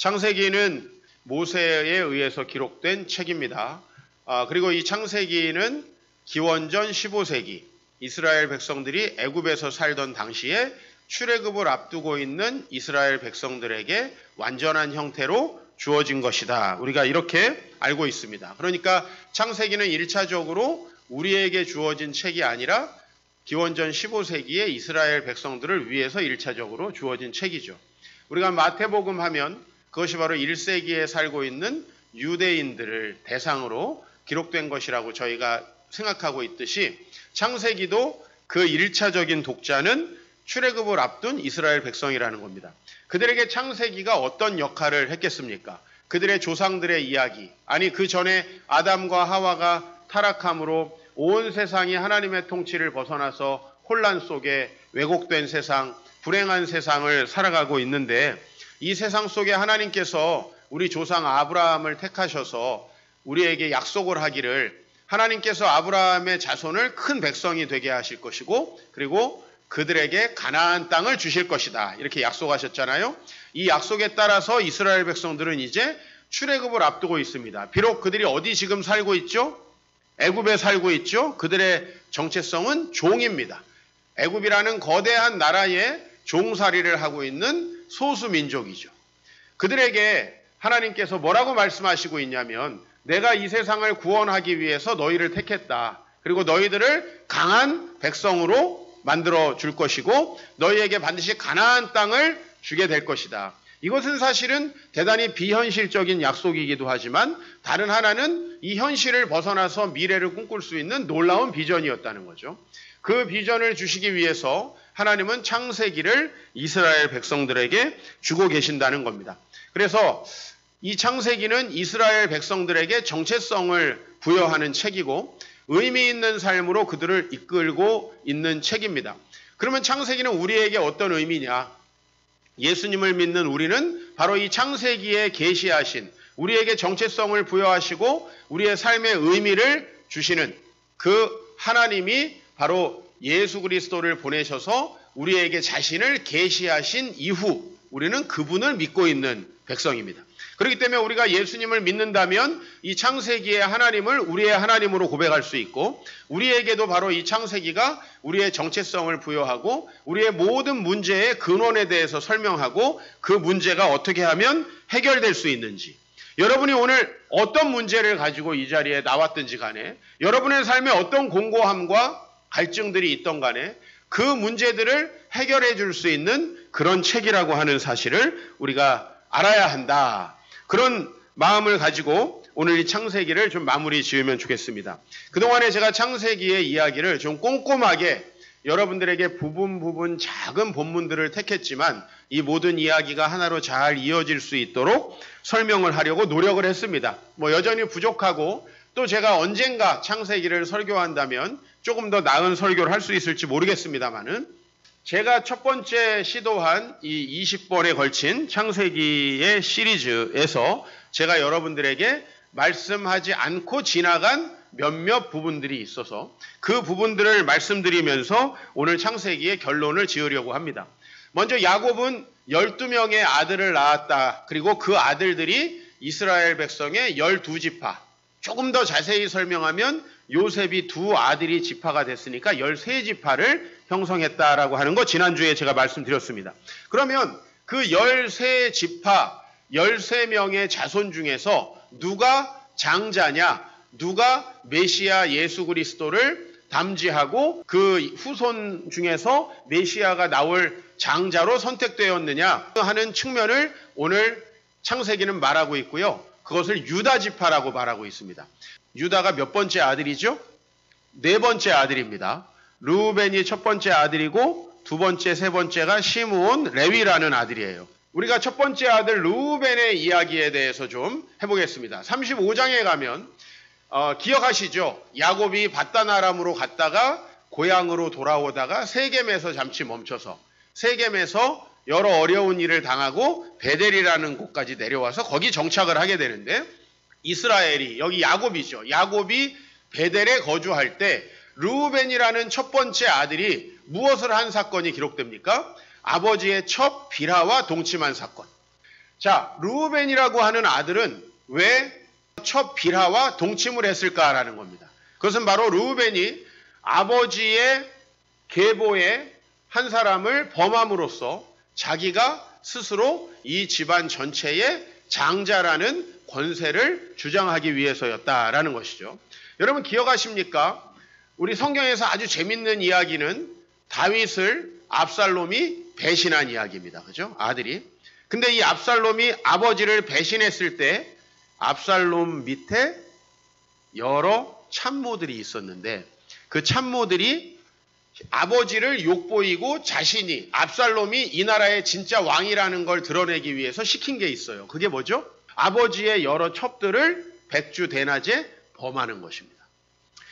창세기는 모세에 의해서 기록된 책입니다. 그리고 이 창세기는 기원전 15세기 이스라엘 백성들이 애굽에서 살던 당시에 출애굽을 앞두고 있는 이스라엘 백성들에게 완전한 형태로 주어진 것이다. 우리가 이렇게 알고 있습니다. 그러니까 창세기는 1차적으로 우리에게 주어진 책이 아니라 기원전 15세기에 이스라엘 백성들을 위해서 1차적으로 주어진 책이죠. 우리가 마태복음 하면 그것이 바로 1세기에 살고 있는 유대인들을 대상으로 기록된 것이라고 저희가 생각하고 있듯이 창세기도 그 1차적인 독자는 출애굽을 앞둔 이스라엘 백성이라는 겁니다. 그들에게 창세기가 어떤 역할을 했겠습니까? 그들의 조상들의 이야기, 아니 그 전에 아담과 하와가 타락함으로 온 세상이 하나님의 통치를 벗어나서 혼란 속에 왜곡된 세상, 불행한 세상을 살아가고 있는데 이 세상 속에 하나님께서 우리 조상 아브라함을 택하셔서 우리에게 약속을 하기를 하나님께서 아브라함의 자손을 큰 백성이 되게 하실 것이고 그리고 그들에게 가나안 땅을 주실 것이다. 이렇게 약속하셨잖아요. 이 약속에 따라서 이스라엘 백성들은 이제 출애굽을 앞두고 있습니다. 비록 그들이 어디 지금 살고 있죠? 애굽에 살고 있죠. 그들의 정체성은 종입니다. 애굽이라는 거대한 나라에 종살이를 하고 있는 소수 민족이죠. 그들에게 하나님께서 뭐라고 말씀하시고 있냐면 내가 이 세상을 구원하기 위해서 너희를 택했다. 그리고 너희들을 강한 백성으로 만들어 줄 것이고 너희에게 반드시 가나안 땅을 주게 될 것이다. 이것은 사실은 대단히 비현실적인 약속이기도 하지만 다른 하나는 이 현실을 벗어나서 미래를 꿈꿀 수 있는 놀라운 비전이었다는 거죠. 그 비전을 주시기 위해서 하나님은 창세기를 이스라엘 백성들에게 주고 계신다는 겁니다. 그래서 이 창세기는 이스라엘 백성들에게 정체성을 부여하는 책이고 의미 있는 삶으로 그들을 이끌고 있는 책입니다. 그러면 창세기는 우리에게 어떤 의미냐? 예수님을 믿는 우리는 바로 이 창세기에 계시하신 우리에게 정체성을 부여하시고 우리의 삶의 의미를 주시는 그 하나님이 바로 예수 그리스도를 보내셔서 우리에게 자신을 계시하신 이후 우리는 그분을 믿고 있는 백성입니다. 그렇기 때문에 우리가 예수님을 믿는다면 이 창세기의 하나님을 우리의 하나님으로 고백할 수 있고 우리에게도 바로 이 창세기가 우리의 정체성을 부여하고 우리의 모든 문제의 근원에 대해서 설명하고 그 문제가 어떻게 하면 해결될 수 있는지 여러분이 오늘 어떤 문제를 가지고 이 자리에 나왔든지 간에 여러분의 삶에 어떤 공고함과 갈증들이 있던 간에 그 문제들을 해결해 줄 수 있는 그런 책이라고 하는 사실을 우리가 알아야 한다. 그런 마음을 가지고 오늘 이 창세기를 좀 마무리 지으면 좋겠습니다. 그동안에 제가 창세기의 이야기를 좀 꼼꼼하게 여러분들에게 부분 작은 본문들을 택했지만 이 모든 이야기가 하나로 잘 이어질 수 있도록 설명을 하려고 노력을 했습니다. 여전히 부족하고 또 제가 언젠가 창세기를 설교한다면 조금 더 나은 설교를 할 수 있을지 모르겠습니다만은 제가 첫 번째 시도한 이 20번에 걸친 창세기의 시리즈에서 제가 여러분들에게 말씀하지 않고 지나간 몇몇 부분들이 있어서 그 부분들을 말씀드리면서 오늘 창세기의 결론을 지으려고 합니다. 먼저 야곱은 12명의 아들을 낳았다. 그리고 그 아들들이 이스라엘 백성의 12지파. 조금 더 자세히 설명하면 요셉이 두 아들이 지파가 됐으니까 13지파를 형성했다라고 하는 거 지난주에 제가 말씀드렸습니다. 그러면 그 13지파, 13명의 자손 중에서 누가 장자냐, 누가 메시아 예수 그리스도를 담지하고 그 후손 중에서 메시아가 나올 장자로 선택되었느냐 하는 측면을 오늘 창세기는 말하고 있고요. 그것을 유다 지파라고 말하고 있습니다. 유다가 몇 번째 아들이죠? 네 번째 아들입니다. 르우벤이 첫 번째 아들이고 두 번째, 세 번째가 시므온, 레위라는 아들이에요. 우리가 첫 번째 아들 르우벤의 이야기에 대해서 좀 해보겠습니다. 35장에 가면 기억하시죠? 야곱이 밧단 아람으로 갔다가 고향으로 돌아오다가 세겜에서 잠시 멈춰서 세겜에서 여러 어려운 일을 당하고 베델이라는 곳까지 내려와서 거기 정착을 하게 되는데 이스라엘이 여기 야곱이죠. 야곱이 베델에 거주할 때 르우벤이라는 첫 번째 아들이 무엇을 한 사건이 기록됩니까? 아버지의 첫 비라와 동침한 사건. 자, 르우벤이라고 하는 아들은 왜 첫 빌하와 동침을 했을까라는 겁니다. 그것은 바로 르우벤이 아버지의 계보의 한 사람을 범함으로써 자기가 스스로 이 집안 전체의 장자라는 권세를 주장하기 위해서였다라는 것이죠. 여러분 기억하십니까? 우리 성경에서 아주 재밌는 이야기는 다윗을 압살롬이 배신한 이야기입니다. 그죠? 아들이. 근데 이 압살롬이 아버지를 배신했을 때 압살롬 밑에 여러 참모들이 있었는데 그 참모들이 아버지를 욕보이고 자신이 압살롬이 이 나라의 진짜 왕이라는 걸 드러내기 위해서 시킨 게 있어요. 그게 뭐죠? 아버지의 여러 첩들을 백주대낮에 범하는 것입니다.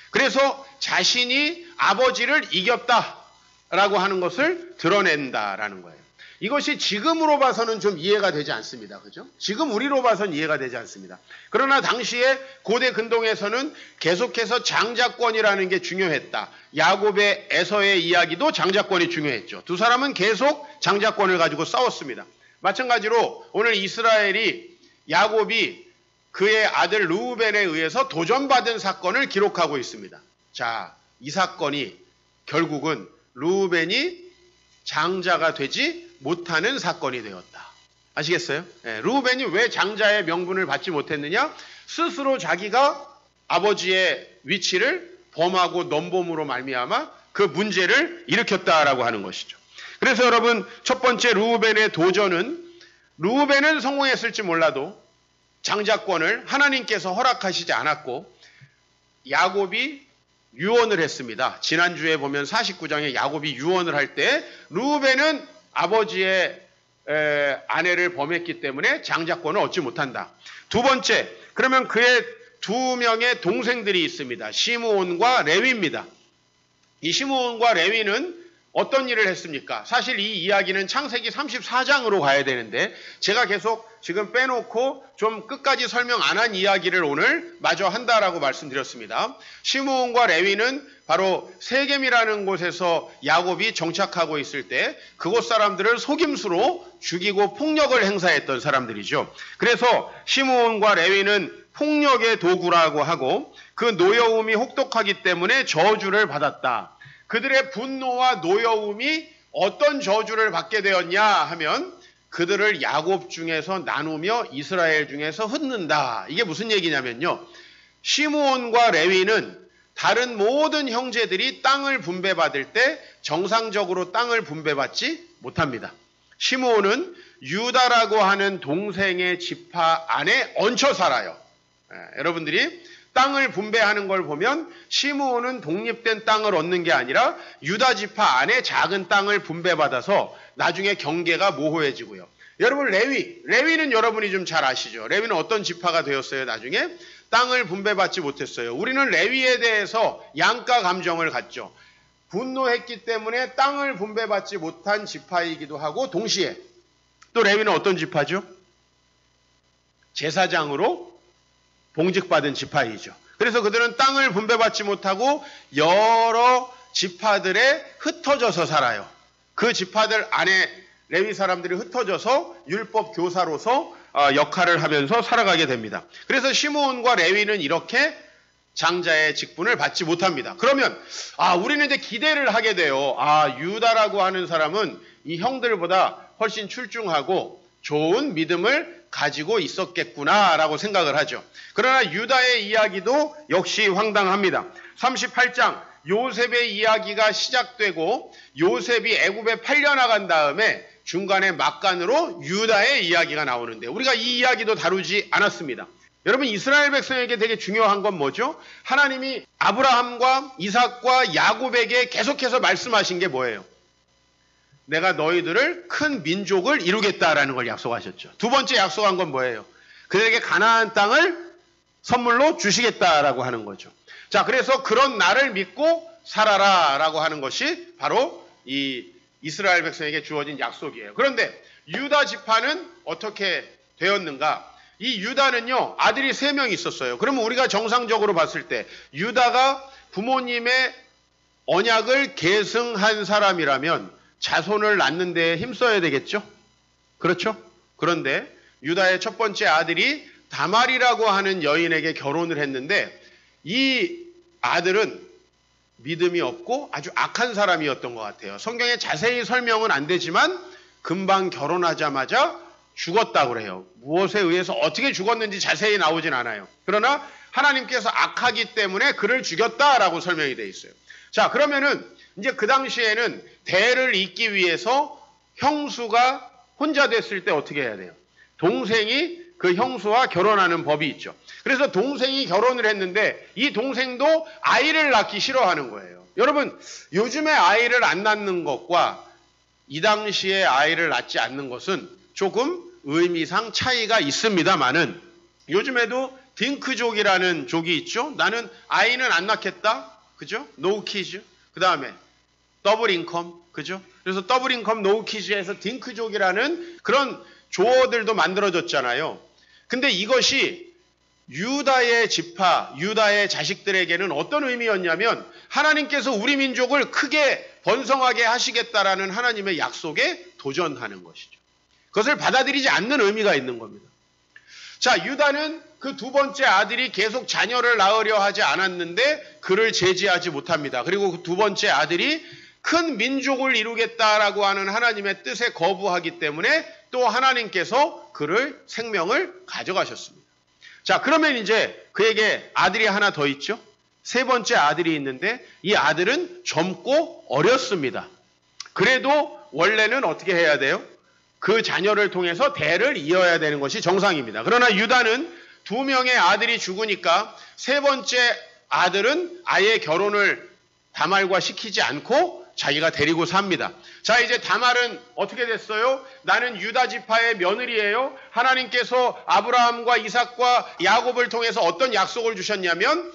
그래서 자신이 아버지를 이겼다라고 하는 것을 드러낸다라는 거예요. 이것이 지금으로 봐서는 좀 이해가 되지 않습니다. 그죠? 지금 우리로 봐서는 이해가 되지 않습니다. 그러나 당시에 고대 근동에서는 계속해서 장자권이라는 게 중요했다. 야곱의 에서의 이야기도 장자권이 중요했죠. 두 사람은 계속 장자권을 가지고 싸웠습니다. 마찬가지로 오늘 이스라엘이 야곱이 그의 아들 르우벤에 의해서 도전받은 사건을 기록하고 있습니다. 자, 이 사건이 결국은 르우벤이 장자가 되지 못하는 사건이 되었다. 아시겠어요? 르우벤이 왜 장자의 명분을 받지 못했느냐? 스스로 자기가 아버지의 위치를 범하고 넘봄으로 말미암아 그 문제를 일으켰다라고 하는 것이죠. 그래서 여러분 첫 번째 르우벤의 도전은 르우벤은 성공했을지 몰라도 장자권을 하나님께서 허락하시지 않았고 야곱이 유언을 했습니다. 지난주에 보면 49장에 야곱이 유언을 할 때 르우벤은 아버지의 아내를 범했기 때문에 장자권을 얻지 못한다. 두 번째, 그러면 그의 두 명의 동생들이 있습니다. 시므온과 레위입니다. 이 시므온과 레위는 어떤 일을 했습니까? 사실 이 이야기는 창세기 34장으로 가야 되는데 제가 계속 지금 빼놓고 좀 끝까지 설명 안 한 이야기를 오늘 마저 한다라고 말씀드렸습니다. 시므온과 레위는 바로 세겜이라는 곳에서 야곱이 정착하고 있을 때 그곳 사람들을 속임수로 죽이고 폭력을 행사했던 사람들이죠. 그래서 시므온과 레위는 폭력의 도구라고 하고 그 노여움이 혹독하기 때문에 저주를 받았다. 그들의 분노와 노여움이 어떤 저주를 받게 되었냐 하면 그들을 야곱 중에서 나누며 이스라엘 중에서 흩는다. 이게 무슨 얘기냐면요. 시므온과 레위는 다른 모든 형제들이 땅을 분배받을 때 정상적으로 땅을 분배받지 못합니다. 시므온은 유다라고 하는 동생의 지파 안에 얹혀 살아요. 여러분들이 땅을 분배하는 걸 보면 시므온은 독립된 땅을 얻는 게 아니라 유다 지파 안에 작은 땅을 분배받아서 나중에 경계가 모호해지고요. 여러분 레위는 여러분이 좀 잘 아시죠? 레위는 어떤 지파가 되었어요? 나중에 땅을 분배받지 못했어요. 우리는 레위에 대해서 양가 감정을 갖죠. 분노했기 때문에 땅을 분배받지 못한 지파이기도 하고 동시에 또 레위는 어떤 지파죠? 제사장으로 봉직받은 지파이죠. 그래서 그들은 땅을 분배받지 못하고 여러 지파들에 흩어져서 살아요. 그 지파들 안에 레위 사람들이 흩어져서 율법 교사로서 역할을 하면서 살아가게 됩니다. 그래서 시므온과 레위는 이렇게 장자의 직분을 받지 못합니다. 그러면 우리는 이제 기대를 하게 돼요. 유다라고 하는 사람은 이 형들보다 훨씬 출중하고 좋은 믿음을 가지고 있었겠구나라고 생각을 하죠. 그러나 유다의 이야기도 역시 황당합니다. 38장 요셉의 이야기가 시작되고 요셉이 애굽에 팔려나간 다음에 중간에 막간으로 유다의 이야기가 나오는데 우리가 이 이야기도 다루지 않았습니다. 여러분 이스라엘 백성에게 되게 중요한 건 뭐죠? 하나님이 아브라함과 이삭과 야곱에게 계속해서 말씀하신 게 뭐예요? 내가 너희들을 큰 민족을 이루겠다라는 걸 약속하셨죠. 두 번째 약속한 건 뭐예요? 그들에게 가나안 땅을 선물로 주시겠다라고 하는 거죠. 자, 그래서 그런 나를 믿고 살아라라고 하는 것이 바로 이 이스라엘 백성에게 주어진 약속이에요. 그런데 유다 지파는 어떻게 되었는가? 이 유다는요, 아들이 3명 있었어요. 그러면 우리가 정상적으로 봤을 때 유다가 부모님의 언약을 계승한 사람이라면 자손을 낳는 데 힘써야 되겠죠? 그렇죠? 그런데 유다의 첫 번째 아들이 다말이라고 하는 여인에게 결혼을 했는데 이 아들은 믿음이 없고 아주 악한 사람이었던 것 같아요. 성경에 자세히 설명은 안 되지만 금방 결혼하자마자 죽었다고 그래요. 무엇에 의해서 어떻게 죽었는지 자세히 나오진 않아요. 그러나 하나님께서 악하기 때문에 그를 죽였다라고 설명이 되어 있어요. 자, 그러면은 이제 그 당시에는 대를 잇기 위해서 형수가 혼자 됐을 때 어떻게 해야 돼요? 동생이 그 형수와 결혼하는 법이 있죠. 그래서 동생이 결혼을 했는데 이 동생도 아이를 낳기 싫어하는 거예요. 여러분, 요즘에 아이를 안 낳는 것과 이 당시에 아이를 낳지 않는 것은 조금 의미상 차이가 있습니다만은 요즘에도 딩크족이라는 족이 있죠. 나는 아이는 안 낳겠다. 그죠? 노 키즈. 그 다음에 더블 인컴. 그죠? 그래서 더블 인컴 노 키즈에서 딩크족이라는 그런 조어들도 만들어졌잖아요. 근데 이것이 유다의 지파, 유다의 자식들에게는 어떤 의미였냐면 하나님께서 우리 민족을 크게 번성하게 하시겠다라는 하나님의 약속에 도전하는 것이죠. 그것을 받아들이지 않는 의미가 있는 겁니다. 자, 유다는 그 두 번째 아들이 계속 자녀를 낳으려 하지 않았는데 그를 제지하지 못합니다. 그리고 그 두 번째 아들이 큰 민족을 이루겠다라고 하는 하나님의 뜻에 거부하기 때문에 또 하나님께서 그를 생명을 가져가셨습니다. 자, 그러면 이제 그에게 아들이 하나 더 있죠. 세 번째 아들이 있는데 이 아들은 젊고 어렸습니다. 그래도 원래는 어떻게 해야 돼요? 그 자녀를 통해서 대를 이어야 되는 것이 정상입니다. 그러나 유다는 두 명의 아들이 죽으니까 세 번째 아들은 아예 결혼을 다말과 시키지 않고 자기가 데리고 삽니다. 자, 이제 다말은 어떻게 됐어요? 나는 유다 지파의 며느리예요. 하나님께서 아브라함과 이삭과 야곱을 통해서 어떤 약속을 주셨냐면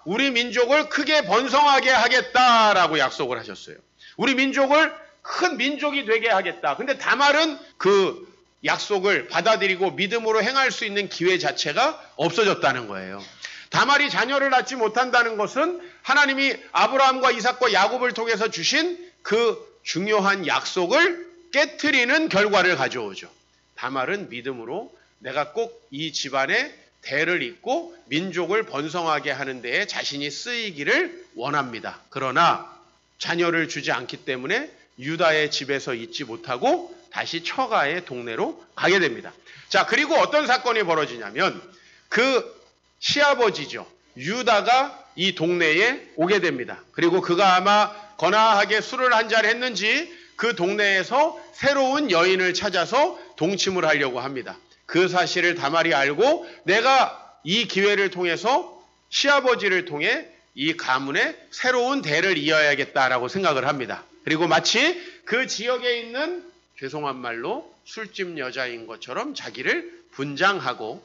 우리 민족을 크게 번성하게 하겠다라고 약속을 하셨어요. 우리 민족을 큰 민족이 되게 하겠다. 근데 다말은 그 약속을 받아들이고 믿음으로 행할 수 있는 기회 자체가 없어졌다는 거예요. 다말이 자녀를 낳지 못한다는 것은 하나님이 아브라함과 이삭과 야곱을 통해서 주신 그 중요한 약속을 깨트리는 결과를 가져오죠. 다말은 믿음으로 내가 꼭 이 집안에 대를 잇고 민족을 번성하게 하는 데에 자신이 쓰이기를 원합니다. 그러나 자녀를 주지 않기 때문에 유다의 집에서 있지 못하고 다시 처가의 동네로 가게 됩니다. 자, 그리고 어떤 사건이 벌어지냐면 그 시아버지죠. 유다가 이 동네에 오게 됩니다. 그리고 그가 아마 거나하게 술을 한잔 했는지 그 동네에서 새로운 여인을 찾아서 동침을 하려고 합니다. 그 사실을 다말이 알고 내가 이 기회를 통해서 시아버지를 통해 이 가문에 새로운 대를 이어야겠다라고 생각을 합니다. 그리고 마치 그 지역에 있는 죄송한 말로 술집 여자인 것처럼 자기를 분장하고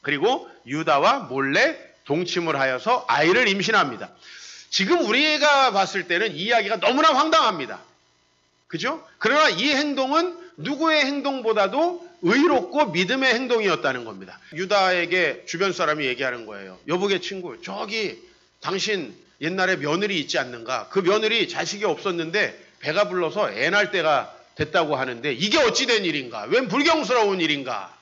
그리고 유다와 몰래 동침을 하여서 아이를 임신합니다. 지금 우리가 봤을 때는 이 이야기가 너무나 황당합니다. 그죠? 그러나 이 행동은 누구의 행동보다도 의롭고 믿음의 행동이었다는 겁니다. 유다에게 주변 사람이 얘기하는 거예요. 여보게 친구, 저기 당신 옛날에 며느리 있지 않는가? 그 며느리 자식이 없었는데 배가 불러서 애 낳을 때가 됐다고 하는데 이게 어찌 된 일인가? 웬 불경스러운 일인가?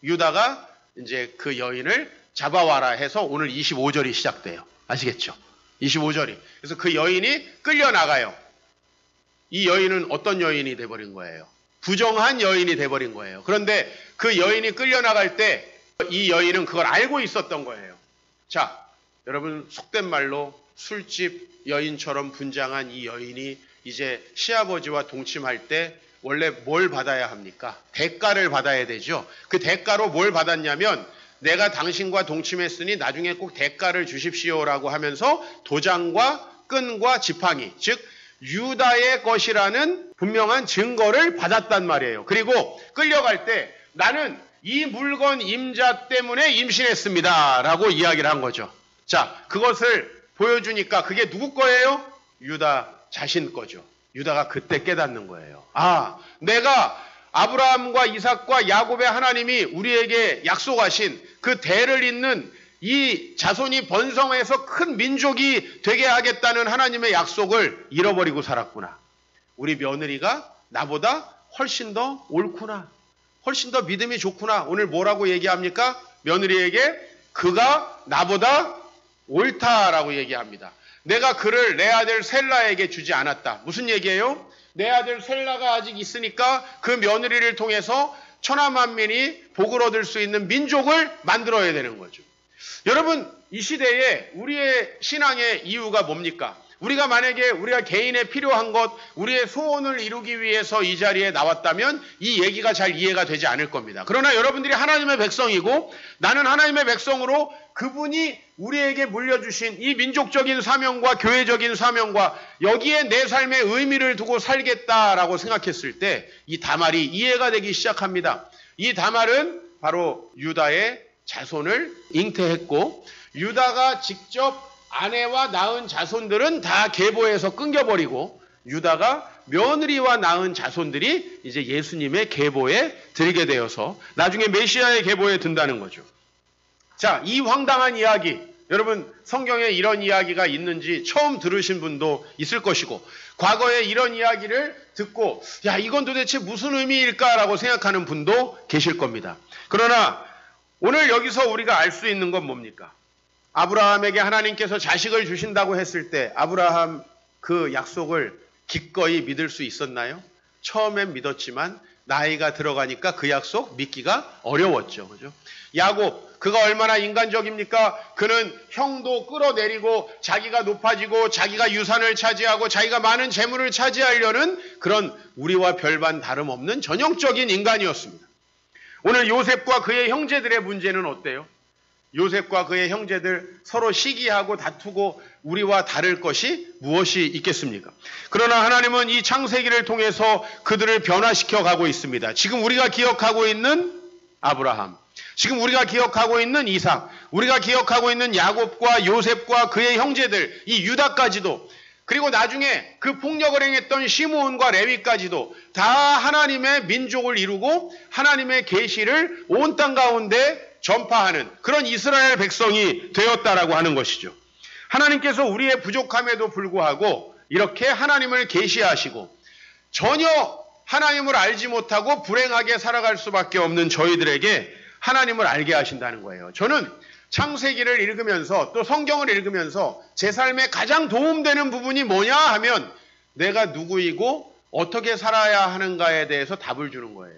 유다가 이제 그 여인을 잡아와라 해서 오늘 25절이 시작돼요. 아시겠죠? 25절이. 그래서 그 여인이 끌려나가요. 이 여인은 어떤 여인이 돼버린 거예요? 부정한 여인이 돼버린 거예요. 그런데 그 여인이 끌려나갈 때 이 여인은 그걸 알고 있었던 거예요. 자, 여러분 속된 말로 술집 여인처럼 분장한 이 여인이 이제 시아버지와 동침할 때 원래 뭘 받아야 합니까? 대가를 받아야 되죠. 그 대가로 뭘 받았냐면 내가 당신과 동침했으니 나중에 꼭 대가를 주십시오라고 하면서 도장과 끈과 지팡이, 즉 유다의 것이라는 분명한 증거를 받았단 말이에요. 그리고 끌려갈 때 나는 이 물건 임자 때문에 임신했습니다 라고 이야기를 한 거죠. 자, 그것을 보여주니까 그게 누구 거예요? 유다 자신 거죠. 유다가 그때 깨닫는 거예요. 내가 아브라함과 이삭과 야곱의 하나님이 우리에게 약속하신 그 대를 잇는 이 자손이 번성해서 큰 민족이 되게 하겠다는 하나님의 약속을 잃어버리고 살았구나. 우리 며느리가 나보다 훨씬 더 옳구나. 훨씬 더 믿음이 좋구나. 오늘 뭐라고 얘기합니까? 며느리에게 그가 나보다 옳다라고 얘기합니다. 내가 그를 내 아들 셀라에게 주지 않았다. 무슨 얘기예요? 내 아들 셀라가 아직 있으니까 그 며느리를 통해서 천하만민이 복을 얻을 수 있는 민족을 만들어야 되는 거죠. 여러분, 이 시대에 우리의 신앙의 이유가 뭡니까? 우리가 만약에 우리가 개인에 필요한 것, 우리의 소원을 이루기 위해서 이 자리에 나왔다면 이 얘기가 잘 이해가 되지 않을 겁니다. 그러나 여러분들이 하나님의 백성이고 나는 하나님의 백성으로 그분이 우리에게 물려주신 이 민족적인 사명과 교회적인 사명과 여기에 내 삶의 의미를 두고 살겠다라고 생각했을 때 이 다말이 이해가 되기 시작합니다. 이 다말은 바로 유다의 자손을 잉태했고 유다가 직접 아내와 낳은 자손들은 다 계보에서 끊겨버리고 유다가 며느리와 낳은 자손들이 이제 예수님의 계보에 들게 되어서 나중에 메시아의 계보에 든다는 거죠. 자, 이 황당한 이야기, 여러분 성경에 이런 이야기가 있는지 처음 들으신 분도 있을 것이고 과거에 이런 이야기를 듣고 야, 이건 도대체 무슨 의미일까라고 생각하는 분도 계실 겁니다. 그러나 오늘 여기서 우리가 알 수 있는 건 뭡니까? 아브라함에게 하나님께서 자식을 주신다고 했을 때 아브라함 그 약속을 기꺼이 믿을 수 있었나요? 처음엔 믿었지만 나이가 들어가니까 그 약속 믿기가 어려웠죠. 그죠? 야곱, 그가 얼마나 인간적입니까? 그는 형도 끌어내리고 자기가 높아지고 자기가 유산을 차지하고 자기가 많은 재물을 차지하려는 그런 우리와 별반 다름없는 전형적인 인간이었습니다. 오늘 요셉과 그의 형제들의 문제는 어때요? 요셉과 그의 형제들 서로 시기하고 다투고 우리와 다를 것이 무엇이 있겠습니까? 그러나 하나님은 이 창세기를 통해서 그들을 변화시켜 가고 있습니다. 지금 우리가 기억하고 있는 아브라함, 지금 우리가 기억하고 있는 이삭, 우리가 기억하고 있는 야곱과 요셉과 그의 형제들, 이 유다까지도, 그리고 나중에 그 폭력을 행했던 시므온과 레위까지도 다 하나님의 민족을 이루고 하나님의 계시를 온 땅 가운데 전파하는 그런 이스라엘 백성이 되었다라고 하는 것이죠. 하나님께서 우리의 부족함에도 불구하고 이렇게 하나님을 계시하시고 전혀 하나님을 알지 못하고 불행하게 살아갈 수밖에 없는 저희들에게 하나님을 알게 하신다는 거예요. 저는 창세기를 읽으면서 또 성경을 읽으면서 제 삶에 가장 도움되는 부분이 뭐냐 하면 내가 누구이고 어떻게 살아야 하는가에 대해서 답을 주는 거예요.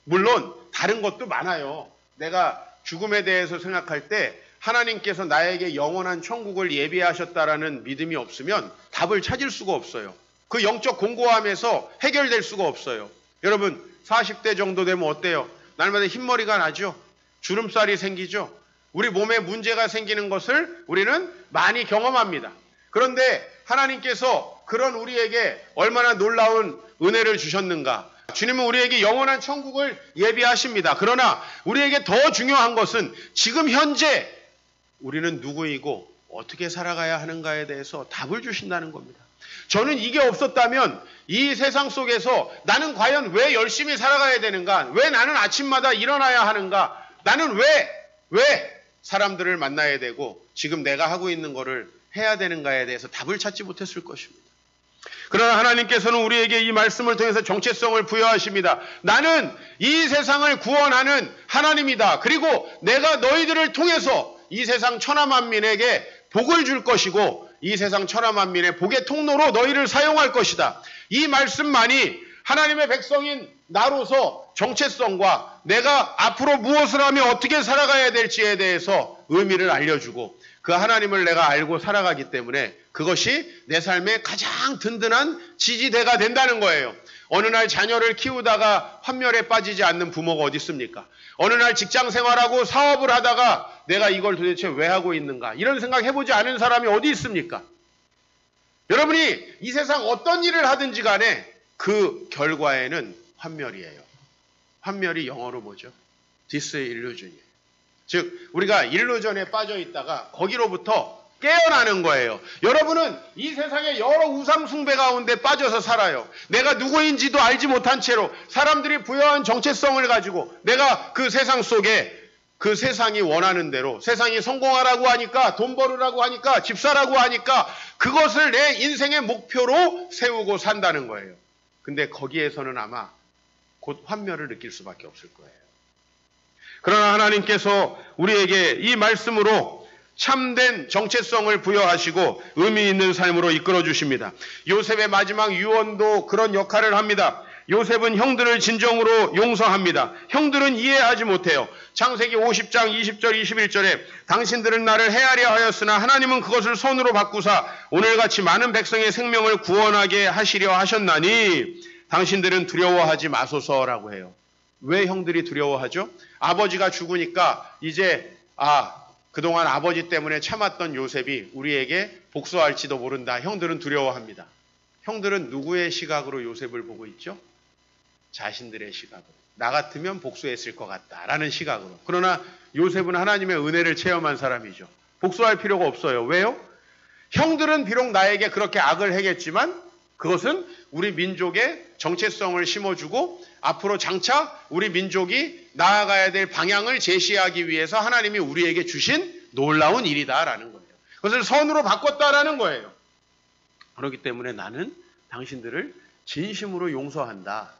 물론 다른 것도 많아요. 내가 죽음에 대해서 생각할 때 하나님께서 나에게 영원한 천국을 예비하셨다라는 믿음이 없으면 답을 찾을 수가 없어요. 그 영적 공고함에서 해결될 수가 없어요. 여러분 40대 정도 되면 어때요? 날마다 흰머리가 나죠? 주름살이 생기죠? 우리 몸에 문제가 생기는 것을 우리는 많이 경험합니다. 그런데 하나님께서 그런 우리에게 얼마나 놀라운 은혜를 주셨는가? 주님은 우리에게 영원한 천국을 예비하십니다. 그러나 우리에게 더 중요한 것은 지금 현재 우리는 누구이고 어떻게 살아가야 하는가에 대해서 답을 주신다는 겁니다. 저는 이게 없었다면 이 세상 속에서 나는 과연 왜 열심히 살아가야 되는가? 왜 나는 아침마다 일어나야 하는가? 나는 왜 사람들을 만나야 되고 지금 내가 하고 있는 거를 해야 되는가에 대해서 답을 찾지 못했을 것입니다. 그러나 하나님께서는 우리에게 이 말씀을 통해서 정체성을 부여하십니다. 나는 이 세상을 구원하는 하나님이다. 그리고 내가 너희들을 통해서 이 세상 천하만민에게 복을 줄 것이고 이 세상 천하만민의 복의 통로로 너희를 사용할 것이다. 이 말씀만이 하나님의 백성인 나로서 정체성과 내가 앞으로 무엇을 하며 어떻게 살아가야 될지에 대해서 의미를 알려주고 그 하나님을 내가 알고 살아가기 때문에 그것이 내 삶의 가장 든든한 지지대가 된다는 거예요. 어느 날 자녀를 키우다가 환멸에 빠지지 않는 부모가 어디 있습니까? 어느 날 직장 생활하고 사업을 하다가 내가 이걸 도대체 왜 하고 있는가? 이런 생각 해보지 않은 사람이 어디 있습니까? 여러분이 이 세상 어떤 일을 하든지 간에 그 결과에는 환멸이에요. 환멸이 영어로 뭐죠? 디스일루전이에요. 즉 우리가 일루전에 빠져 있다가 거기로부터 깨어나는 거예요. 여러분은 이 세상의 여러 우상 숭배 가운데 빠져서 살아요. 내가 누구인지도 알지 못한 채로 사람들이 부여한 정체성을 가지고 내가 그 세상 속에 그 세상이 원하는 대로 세상이 성공하라고 하니까 돈 벌으라고 하니까 집 사라고 하니까 그것을 내 인생의 목표로 세우고 산다는 거예요. 근데 거기에서는 아마 곧 환멸을 느낄 수밖에 없을 거예요. 그러나 하나님께서 우리에게 이 말씀으로 참된 정체성을 부여하시고 의미 있는 삶으로 이끌어 주십니다. 요셉의 마지막 유언도 그런 역할을 합니다. 요셉은 형들을 진정으로 용서합니다. 형들은 이해하지 못해요. 창세기 50장 20절 21절에 당신들은 나를 헤아려 하였으나 하나님은 그것을 손으로 바꾸사 오늘같이 많은 백성의 생명을 구원하게 하시려 하셨나니 당신들은 두려워하지 마소서라고 해요. 왜 형들이 두려워하죠? 아버지가 죽으니까 이제 그동안 아버지 때문에 참았던 요셉이 우리에게 복수할지도 모른다. 형들은 두려워합니다. 형들은 누구의 시각으로 요셉을 보고 있죠? 자신들의 시각으로. 나 같으면 복수했을 것 같다라는 시각으로. 그러나 요셉은 하나님의 은혜를 체험한 사람이죠. 복수할 필요가 없어요. 왜요? 형들은 비록 나에게 그렇게 악을 행했지만 그것은 우리 민족의 정체성을 심어주고 앞으로 장차 우리 민족이 나아가야 될 방향을 제시하기 위해서 하나님이 우리에게 주신 놀라운 일이다라는 거예요. 그것을 선으로 바꿨다라는 거예요. 그렇기 때문에 나는 당신들을 진심으로 용서한다.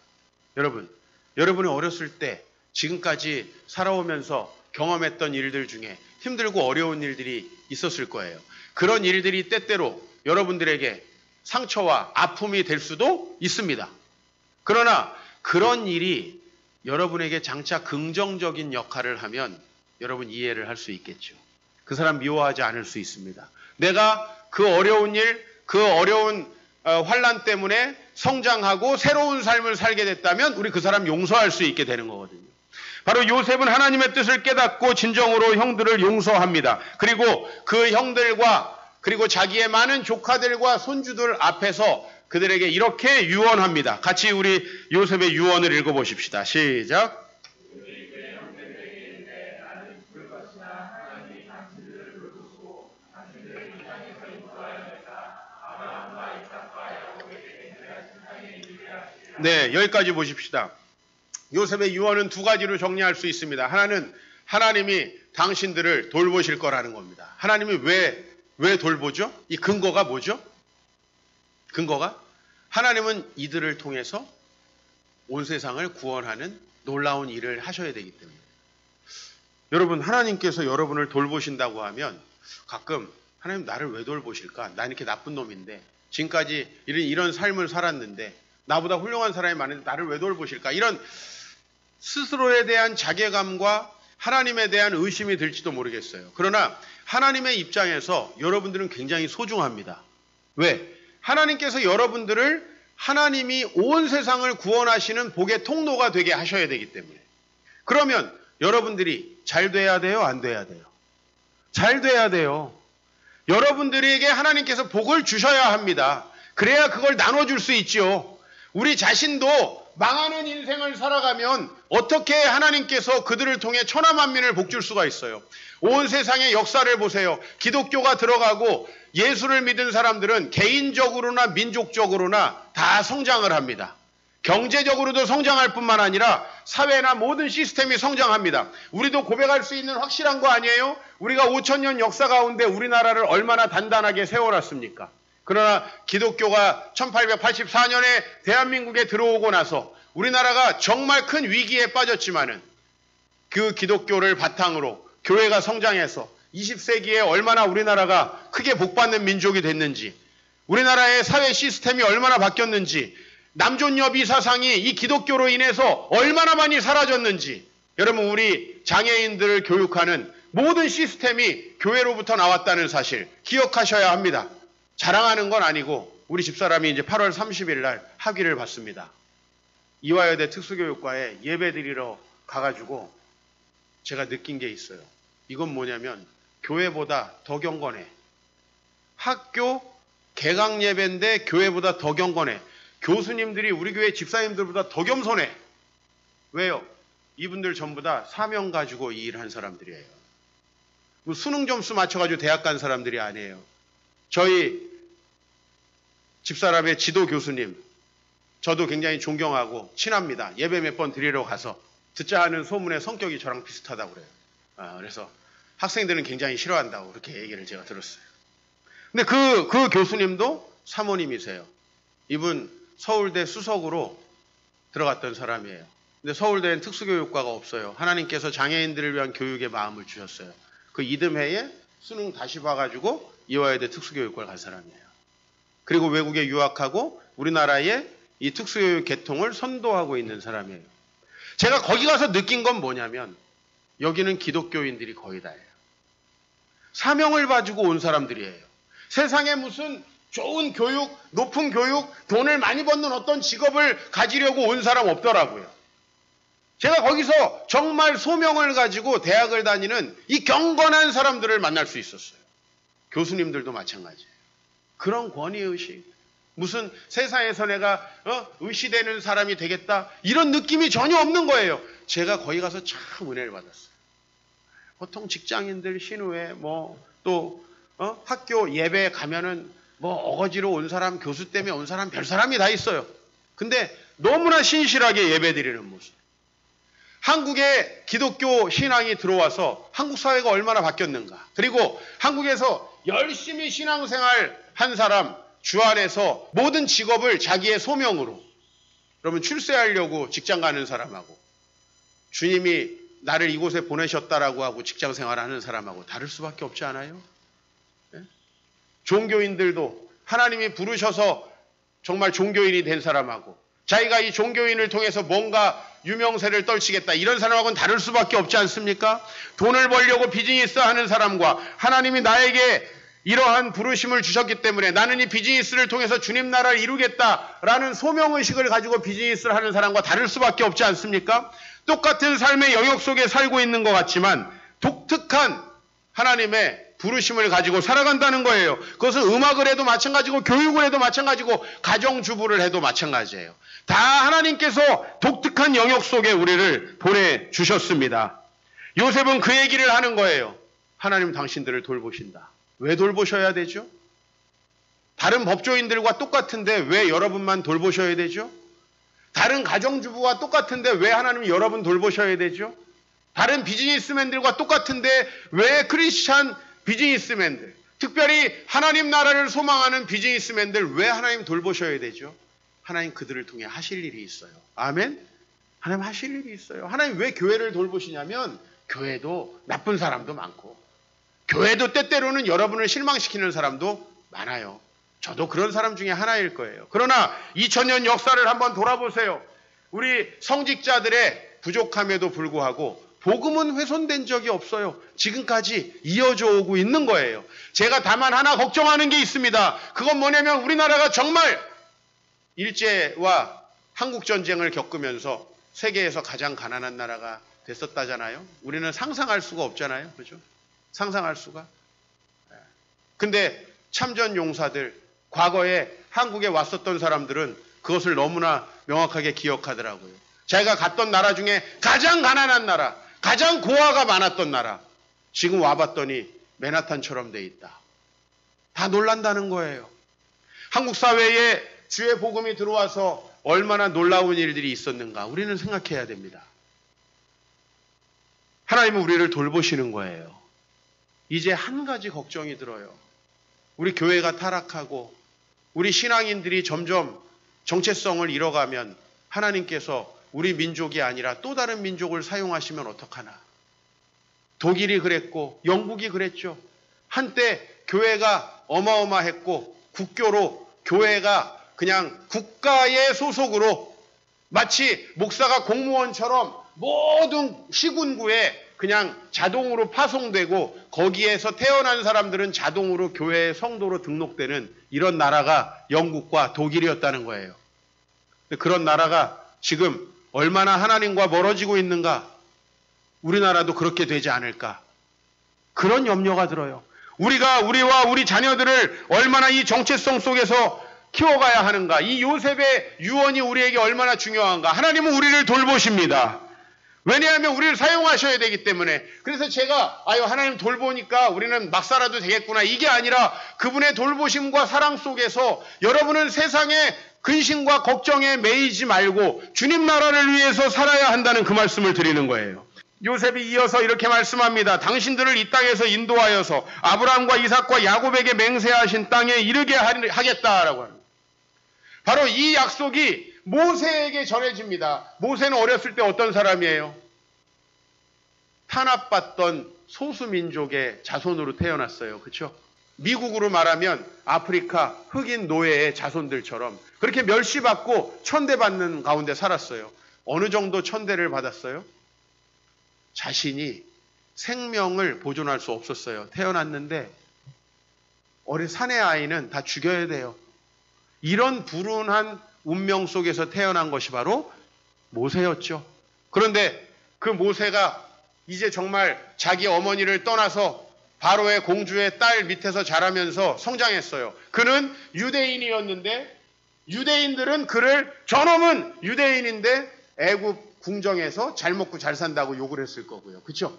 여러분이 어렸을 때 지금까지 살아오면서 경험했던 일들 중에 힘들고 어려운 일들이 있었을 거예요. 그런 일들이 때때로 여러분들에게 상처와 아픔이 될 수도 있습니다. 그러나 그런 일이 여러분에게 장차 긍정적인 역할을 하면 여러분 이해를 할 수 있겠죠. 그 사람 미워하지 않을 수 있습니다. 내가 그 어려운 일, 그 어려운 환난 때문에 성장하고 새로운 삶을 살게 됐다면 우리 그 사람 용서할 수 있게 되는 거거든요. 바로 요셉은 하나님의 뜻을 깨닫고 진정으로 형들을 용서합니다. 그리고 그 형들과 그리고 자기의 많은 조카들과 손주들 앞에서 그들에게 이렇게 유언합니다. 같이 우리 요셉의 유언을 읽어보십시다. 시작. 네, 여기까지 보십시다. 요셉의 유언은 두 가지로 정리할 수 있습니다. 하나는 하나님이 당신들을 돌보실 거라는 겁니다. 하나님이 왜 돌보죠? 이 근거가 뭐죠? 근거가 하나님은 이들을 통해서 온 세상을 구원하는 놀라운 일을 하셔야 되기 때문에. 여러분, 하나님께서 여러분을 돌보신다고 하면 가끔 하나님 나를 왜 돌보실까? 나 이렇게 나쁜 놈인데 지금까지 이런 삶을 살았는데 나보다 훌륭한 사람이 많은데 나를 왜 돌보실까? 이런 스스로에 대한 자괴감과 하나님에 대한 의심이 들지도 모르겠어요. 그러나 하나님의 입장에서 여러분들은 굉장히 소중합니다. 왜? 하나님께서 여러분들을 하나님이 온 세상을 구원하시는 복의 통로가 되게 하셔야 되기 때문에. 그러면 여러분들이 잘 돼야 돼요? 안 돼야 돼요? 잘 돼야 돼요. 여러분들에게 하나님께서 복을 주셔야 합니다. 그래야 그걸 나눠줄 수 있죠. 우리 자신도 망하는 인생을 살아가면 어떻게 하나님께서 그들을 통해 천하 만민을 복줄 수가 있어요. 온 세상의 역사를 보세요. 기독교가 들어가고 예수를 믿은 사람들은 개인적으로나 민족적으로나 다 성장을 합니다. 경제적으로도 성장할 뿐만 아니라 사회나 모든 시스템이 성장합니다. 우리도 고백할 수 있는 확실한 거 아니에요? 우리가 5,000년 역사 가운데 우리나라를 얼마나 단단하게 세워놨습니까? 그러나 기독교가 1884년에 대한민국에 들어오고 나서 우리나라가 정말 큰 위기에 빠졌지만은 그 기독교를 바탕으로 교회가 성장해서 20세기에 얼마나 우리나라가 크게 복받는 민족이 됐는지, 우리나라의 사회 시스템이 얼마나 바뀌었는지, 남존여비 사상이 이 기독교로 인해서 얼마나 많이 사라졌는지, 여러분 우리 장애인들을 교육하는 모든 시스템이 교회로부터 나왔다는 사실 기억하셔야 합니다. 자랑하는 건 아니고 우리 집사람이 이제 8월 30일 날 학위를 받습니다. 이화여대 특수교육과에 예배드리러 가가지고 제가 느낀 게 있어요. 이건 뭐냐면 교회보다 더 경건해. 학교 개강 예배인데 교회보다 더 경건해. 교수님들이 우리 교회 집사님들보다 더 겸손해. 왜요? 이분들 전부 다 사명 가지고 이 일한 사람들이에요. 수능 점수 맞춰가지고 대학 간 사람들이 아니에요. 저희 집사람의 지도 교수님, 저도 굉장히 존경하고 친합니다. 예배 몇 번 드리러 가서 듣자 하는 소문에 성격이 저랑 비슷하다고 그래요. 그래서 학생들은 굉장히 싫어한다고 그렇게 얘기를 제가 들었어요. 근데 그 교수님도 사모님이세요. 이분 서울대 수석으로 들어갔던 사람이에요. 근데 서울대엔 특수교육과가 없어요. 하나님께서 장애인들을 위한 교육의 마음을 주셨어요. 그 이듬해에 수능 다시 봐가지고 이화여대 특수교육과를 간 사람이에요. 그리고 외국에 유학하고 우리나라의 이 특수교육 계통을 선도하고 있는 사람이에요. 제가 거기 가서 느낀 건 뭐냐면 여기는 기독교인들이 거의 다예요. 사명을 가지고 온 사람들이에요. 세상에 무슨 좋은 교육, 높은 교육, 돈을 많이 버는 어떤 직업을 가지려고 온 사람 없더라고요. 제가 거기서 정말 소명을 가지고 대학을 다니는 이 경건한 사람들을 만날 수 있었어요. 교수님들도 마찬가지예요. 그런 권위의식, 무슨 세상에서 내가 의시되는 사람이 되겠다 이런 느낌이 전혀 없는 거예요. 제가 거기 가서 참 은혜를 받았어요. 보통 직장인들 신우회 또 학교 예배에 가면은 어거지로 온 사람, 교수 때문에 온 사람, 별 사람이 다 있어요. 근데 너무나 신실하게 예배 드리는 모습. 한국에 기독교 신앙이 들어와서 한국 사회가 얼마나 바뀌었는가. 그리고 한국에서 열심히 신앙생활 한 사람, 주 안에서 모든 직업을 자기의 소명으로, 그러면 출세하려고 직장 가는 사람하고 주님이 나를 이곳에 보내셨다라고 하고 직장 생활하는 사람하고 다를 수밖에 없지 않아요? 네? 종교인들도 하나님이 부르셔서 정말 종교인이 된 사람하고 자기가 이 종교인을 통해서 뭔가 유명세를 떨치겠다 이런 사람하고는 다를 수밖에 없지 않습니까? 돈을 벌려고 비즈니스 하는 사람과 하나님이 나에게 이러한 부르심을 주셨기 때문에 나는 이 비즈니스를 통해서 주님 나라를 이루겠다라는 소명의식을 가지고 비즈니스를 하는 사람과 다를 수밖에 없지 않습니까? 똑같은 삶의 영역 속에 살고 있는 것 같지만 독특한 하나님의 부르심을 가지고 살아간다는 거예요. 그것은 음악을 해도 마찬가지고 교육을 해도 마찬가지고 가정주부를 해도 마찬가지예요. 다 하나님께서 독특한 영역 속에 우리를 보내주셨습니다. 요셉은 그 얘기를 하는 거예요. 하나님 당신들을 돌보신다. 왜 돌보셔야 되죠? 다른 법조인들과 똑같은데 왜 여러분만 돌보셔야 되죠? 다른 가정주부와 똑같은데 왜 하나님이 여러분 돌보셔야 되죠? 다른 비즈니스맨들과 똑같은데 왜 크리스찬 비즈니스맨들, 특별히 하나님 나라를 소망하는 비즈니스맨들 왜 하나님 돌보셔야 되죠? 하나님 그들을 통해 하실 일이 있어요. 아멘? 하나님 하실 일이 있어요. 하나님 왜 교회를 돌보시냐면 교회도 나쁜 사람도 많고 교회도 때때로는 여러분을 실망시키는 사람도 많아요. 저도 그런 사람 중에 하나일 거예요. 그러나 2000년 역사를 한번 돌아보세요. 우리 성직자들의 부족함에도 불구하고 복음은 훼손된 적이 없어요. 지금까지 이어져 오고 있는 거예요. 제가 다만 하나 걱정하는 게 있습니다. 그건 뭐냐면 우리나라가 정말 일제와 한국전쟁을 겪으면서 세계에서 가장 가난한 나라가 됐었다잖아요. 우리는 상상할 수가 없잖아요. 그죠? 상상할 수가. 근데 참전 용사들, 과거에 한국에 왔었던 사람들은 그것을 너무나 명확하게 기억하더라고요. 자기가 갔던 나라 중에 가장 가난한 나라, 가장 고아가 많았던 나라, 지금 와봤더니 맨하탄처럼 돼 있다. 다 놀란다는 거예요. 한국 사회에 주의 복음이 들어와서 얼마나 놀라운 일들이 있었는가 우리는 생각해야 됩니다. 하나님은 우리를 돌보시는 거예요. 이제 한 가지 걱정이 들어요. 우리 교회가 타락하고 우리 신앙인들이 점점 정체성을 잃어가면 하나님께서 우리 민족이 아니라 또 다른 민족을 사용하시면 어떡하나. 독일이 그랬고 영국이 그랬죠. 한때 교회가 어마어마했고 국교로 교회가 그냥 국가의 소속으로 마치 목사가 공무원처럼 모든 시군구에 그냥 자동으로 파송되고 거기에서 태어난 사람들은 자동으로 교회의 성도로 등록되는 이런 나라가 영국과 독일이었다는 거예요. 그런 나라가 지금 얼마나 하나님과 멀어지고 있는가. 우리나라도 그렇게 되지 않을까. 그런 염려가 들어요. 우리와 우리 자녀들을 얼마나 이 정체성 속에서 키워가야 하는가. 이 요셉의 유언이 우리에게 얼마나 중요한가. 하나님은 우리를 돌보십니다. 왜냐하면 우리를 사용하셔야 되기 때문에. 그래서 제가 하나님 돌보니까 우리는 막 살아도 되겠구나. 이게 아니라 그분의 돌보심과 사랑 속에서 여러분은 세상의 근심과 걱정에 매이지 말고 주님 나라를 위해서 살아야 한다는 그 말씀을 드리는 거예요. 요셉이 이어서 이렇게 말씀합니다. 당신들을 이 땅에서 인도하여서 아브라함과 이삭과 야곱에게 맹세하신 땅에 이르게 하겠다라고 합니다. 바로 이 약속이 모세에게 전해집니다. 모세는 어렸을 때 어떤 사람이에요? 탄압받던 소수민족의 자손으로 태어났어요. 그렇죠? 미국으로 말하면 아프리카 흑인 노예의 자손들처럼 그렇게 멸시받고 천대받는 가운데 살았어요. 어느 정도 천대를 받았어요? 자신이 생명을 보존할 수 없었어요. 태어났는데 어린 사내 아이는 다 죽여야 돼요. 이런 불운한 운명 속에서 태어난 것이 바로 모세였죠. 그런데 그 모세가 이제 정말 자기 어머니를 떠나서 바로의 공주의 딸 밑에서 자라면서 성장했어요. 그는 유대인이었는데 유대인들은 그를 저놈은 유대인인데 애굽 궁정에서 잘 먹고 잘 산다고 욕을 했을 거고요. 그렇죠?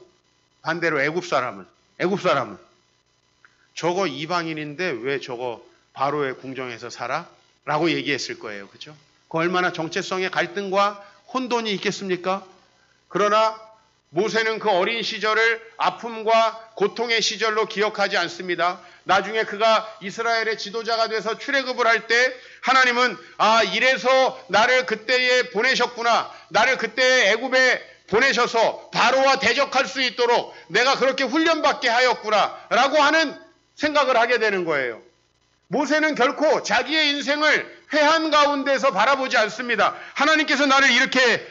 반대로 애굽 사람은 저거 이방인인데 왜 저거 바로의 궁정에서 살아? 라고 얘기했을 거예요. 그렇죠? 그 얼마나 정체성의 갈등과 혼돈이 있겠습니까? 그러나 모세는 그 어린 시절을 아픔과 고통의 시절로 기억하지 않습니다. 나중에 그가 이스라엘의 지도자가 돼서 출애굽을 할 때 하나님은 이래서 나를 그때에 보내셨구나. 나를 그때에 애굽에 보내셔서 바로와 대적할 수 있도록 내가 그렇게 훈련받게 하였구나 라고 하는 생각을 하게 되는 거예요. 모세는 결코 자기의 인생을 회한 가운데서 바라보지 않습니다. 하나님께서 나를 이렇게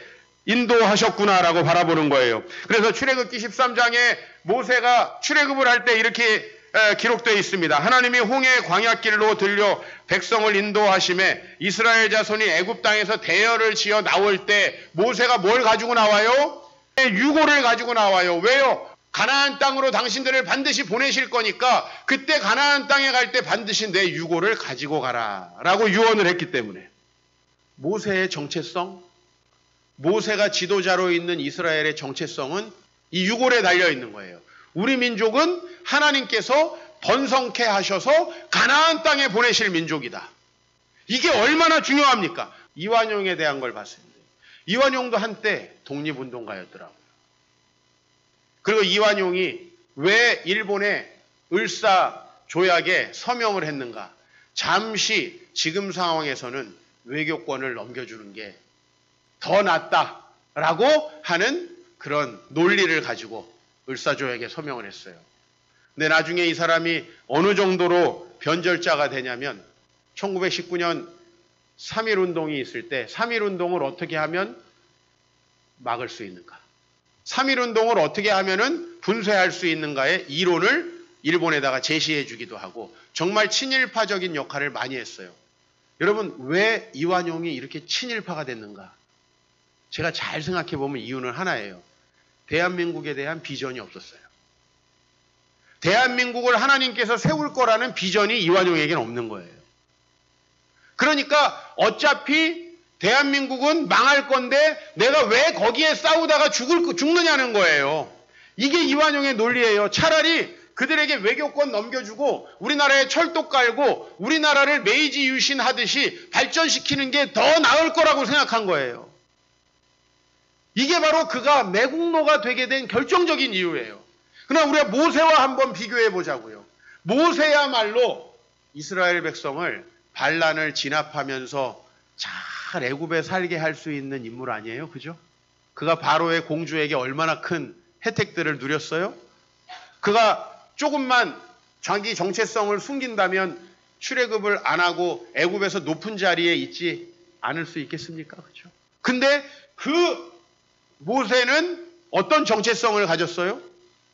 인도하셨구나라고 바라보는 거예요. 그래서 출애굽기 13장에 모세가 출애굽을 할 때 이렇게 기록되어 있습니다. 하나님이 홍해 광야길로 들려 백성을 인도하심에 이스라엘 자손이 애굽 땅에서 대열을 지어 나올 때 모세가 뭘 가지고 나와요? 유골을 가지고 나와요. 왜요? 가나안 땅으로 당신들을 반드시 보내실 거니까 그때 가나안 땅에 갈 때 반드시 내 유골을 가지고 가라 라고 유언을 했기 때문에 모세의 정체성, 모세가 지도자로 있는 이스라엘의 정체성은 이 유골에 달려 있는 거예요. 우리 민족은 하나님께서 번성케 하셔서 가나안 땅에 보내실 민족이다. 이게 얼마나 중요합니까? 이완용에 대한 걸 봤습니다. 이완용도 한때 독립운동가였더라고요. 그리고 이완용이 왜 일본의 을사조약에 서명을 했는가? 잠시 지금 상황에서는 외교권을 넘겨주는 게 더 낫다라고 하는 그런 논리를 가지고 을사조약에 서명을 했어요. 근데 나중에 이 사람이 어느 정도로 변절자가 되냐면 1919년 3.1운동이 있을 때 3.1운동을 어떻게 하면 막을 수 있는가? 3.1운동을 어떻게 하면은 분쇄할 수 있는가의 이론을 일본에다가 제시해 주기도 하고 정말 친일파적인 역할을 많이 했어요. 여러분 왜 이완용이 이렇게 친일파가 됐는가? 제가 잘 생각해 보면 이유는 하나예요. 대한민국에 대한 비전이 없었어요. 대한민국을 하나님께서 세울 거라는 비전이 이완용에게는 없는 거예요. 그러니까 어차피 대한민국은 망할 건데 내가 왜 거기에 싸우다가 죽느냐는 거예요. 이게 이완용의 논리예요. 차라리 그들에게 외교권 넘겨주고 우리나라에 철도 깔고 우리나라를 메이지 유신하듯이 발전시키는 게 더 나을 거라고 생각한 거예요. 이게 바로 그가 매국노가 되게 된 결정적인 이유예요. 그러나 우리가 모세와 한번 비교해 보자고요. 모세야말로 이스라엘 백성을 반란을 진압하면서 잘 애굽에 살게 할 수 있는 인물 아니에요? 그죠? 그가 바로의 공주에게 얼마나 큰 혜택들을 누렸어요? 그가 조금만 자기 정체성을 숨긴다면 출애굽을 안 하고 애굽에서 높은 자리에 있지 않을 수 있겠습니까? 그죠? 근데 그 모세는 어떤 정체성을 가졌어요?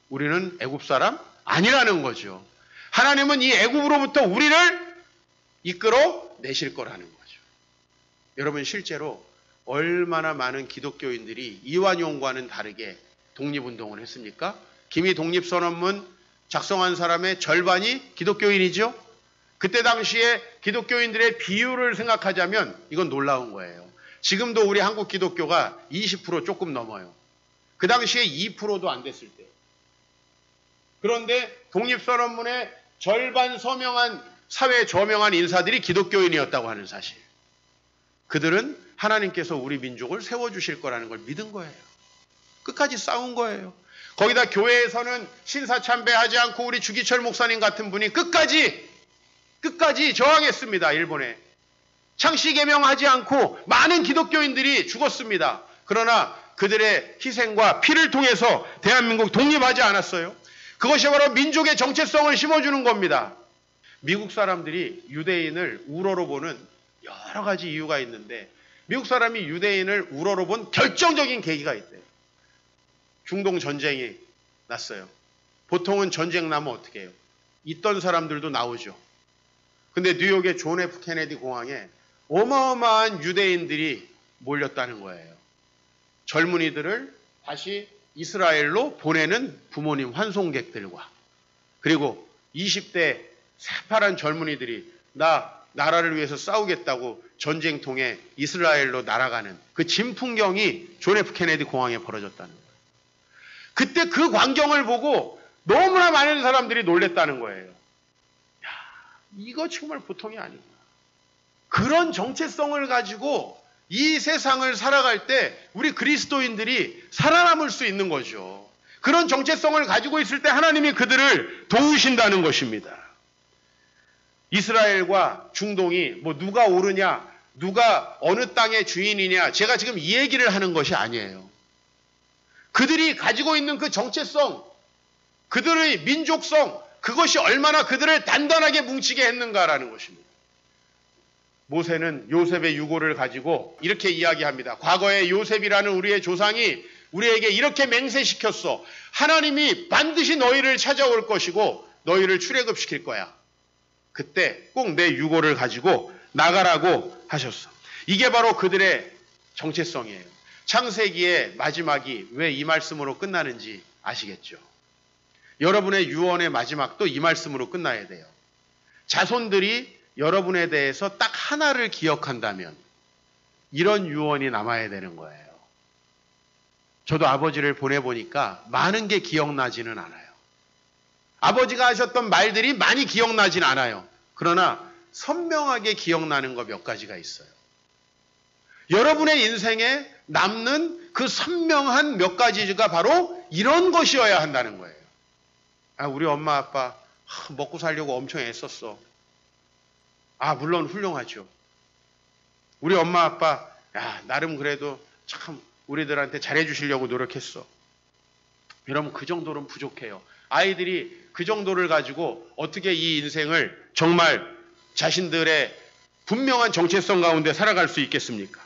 우리는 애굽 사람 아니라는 거죠. 하나님은 이 애굽으로부터 우리를 이끌어 내실 거라는 거죠. 여러분 실제로 얼마나 많은 기독교인들이 이완용과는 다르게 독립운동을 했습니까? 기미 독립선언문 작성한 사람의 절반이 기독교인이죠. 그때 당시에 기독교인들의 비율을 생각하자면 이건 놀라운 거예요. 지금도 우리 한국 기독교가 20% 조금 넘어요. 그 당시에 2%도 안 됐을 때. 그런데 독립선언문의 절반 서명한 사회 저명한 인사들이 기독교인이었다고 하는 사실. 그들은 하나님께서 우리 민족을 세워주실 거라는 걸 믿은 거예요. 끝까지 싸운 거예요. 거기다 교회에서는 신사참배하지 않고 우리 주기철 목사님 같은 분이 끝까지 저항했습니다. 일본에. 창씨 계명하지 않고 많은 기독교인들이 죽었습니다. 그러나 그들의 희생과 피를 통해서 대한민국 독립하지 않았어요. 그것이 바로 민족의 정체성을 심어주는 겁니다. 미국 사람들이 유대인을 우러러 보는 여러 가지 이유가 있는데 미국 사람이 유대인을 우러러 본 결정적인 계기가 있대요. 중동 전쟁이 났어요. 보통은 전쟁 나면 어떻게 해요? 있던 사람들도 나오죠. 근데 뉴욕의 존 F 케네디 공항에 어마어마한 유대인들이 몰렸다는 거예요. 젊은이들을 다시 이스라엘로 보내는 부모님 환송객들과 그리고 20대 새파란 젊은이들이 나라를 위해서 싸우겠다고 전쟁통에 이스라엘로 날아가는 그 진풍경이 존 F 케네디 공항에 벌어졌다는 거예요. 그때 그 광경을 보고 너무나 많은 사람들이 놀랬다는 거예요. 야, 이거 정말 보통이 아니구나. 그런 정체성을 가지고 이 세상을 살아갈 때 우리 그리스도인들이 살아남을 수 있는 거죠. 그런 정체성을 가지고 있을 때 하나님이 그들을 도우신다는 것입니다. 이스라엘과 중동이 뭐 누가 옳으냐, 누가 어느 땅의 주인이냐, 제가 지금 이 얘기를 하는 것이 아니에요. 그들이 가지고 있는 그 정체성, 그들의 민족성, 그것이 얼마나 그들을 단단하게 뭉치게 했는가라는 것입니다. 모세는 요셉의 유고를 가지고 이렇게 이야기합니다. 과거에 요셉이라는 우리의 조상이 우리에게 이렇게 맹세시켰어. 하나님이 반드시 너희를 찾아올 것이고 너희를 출애굽시킬 거야. 그때 꼭 내 유고를 가지고 나가라고 하셨어. 이게 바로 그들의 정체성이에요. 창세기의 마지막이 왜 이 말씀으로 끝나는지 아시겠죠? 여러분의 유언의 마지막도 이 말씀으로 끝나야 돼요. 자손들이 여러분에 대해서 딱 하나를 기억한다면 이런 유언이 남아야 되는 거예요. 저도 아버지를 보내보니까 많은 게 기억나지는 않아요. 아버지가 하셨던 말들이 많이 기억나진 않아요. 그러나 선명하게 기억나는 거 몇 가지가 있어요. 여러분의 인생에 남는 그 선명한 몇 가지가 바로 이런 것이어야 한다는 거예요. 아, 우리 엄마 아빠 먹고 살려고 엄청 애썼어. 아, 물론 훌륭하죠. 우리 엄마 아빠 나름 그래도 참 우리들한테 잘해주시려고 노력했어. 여러분, 그 정도는 부족해요. 아이들이 그 정도를 가지고 어떻게 이 인생을 정말 자신들의 분명한 정체성 가운데 살아갈 수 있겠습니까?